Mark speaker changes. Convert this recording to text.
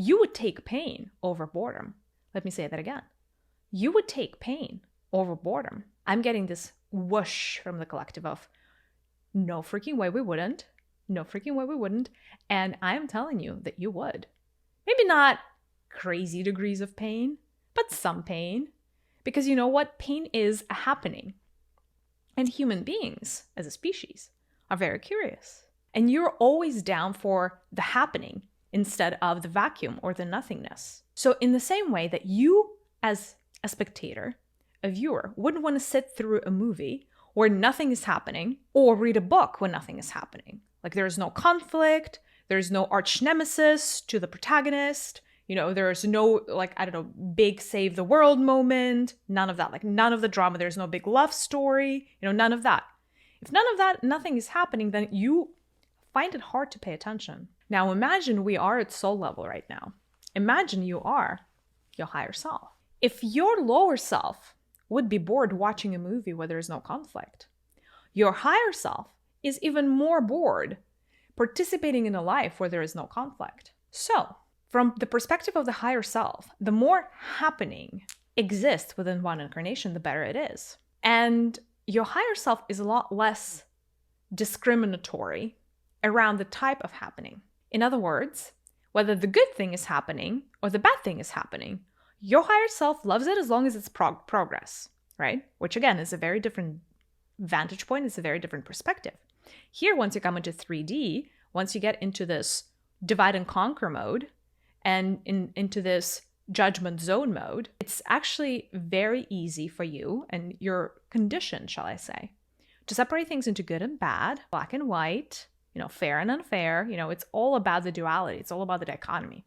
Speaker 1: You would take pain over boredom. Let me say that again. You would take pain over boredom. I'm getting this whoosh from the collective of no freaking way we wouldn't. No freaking way we wouldn't. And I'm telling you that you would. Maybe not crazy degrees of pain, but some pain. Because you know what? Pain is a happening. And human beings, as a species, are very curious. And you're always down for the happening instead of the vacuum or the nothingness. So in the same way that you, as a spectator, a viewer, wouldn't want to sit through a movie where nothing is happening or read a book when nothing is happening. Like there's no conflict, there's no arch nemesis to the protagonist, there's no, big save the world moment, none of that, none of the drama, there's no big love story, none of that. If none of that, nothing is happening, then you find it hard to pay attention. Now imagine we are at soul level right now. Imagine you are your higher self. If your lower self would be bored watching a movie where there is no conflict, your higher self is even more bored participating in a life where there is no conflict. So, from the perspective of the higher self, the more happening exists within one incarnation, the better it is. And your higher self is a lot less discriminatory around the type of happening. In other words, whether the good thing is happening or the bad thing is happening, your higher self loves it as long as it's progress, right? Which again is a very different vantage point. It's a very different perspective. Here, once you come into 3D, once you get into this divide and conquer mode and into this judgment zone mode, it's actually very easy for you and your condition, shall I say, to separate things into good and bad, black and white, fair and unfair. It's all about the duality. It's all about the dichotomy.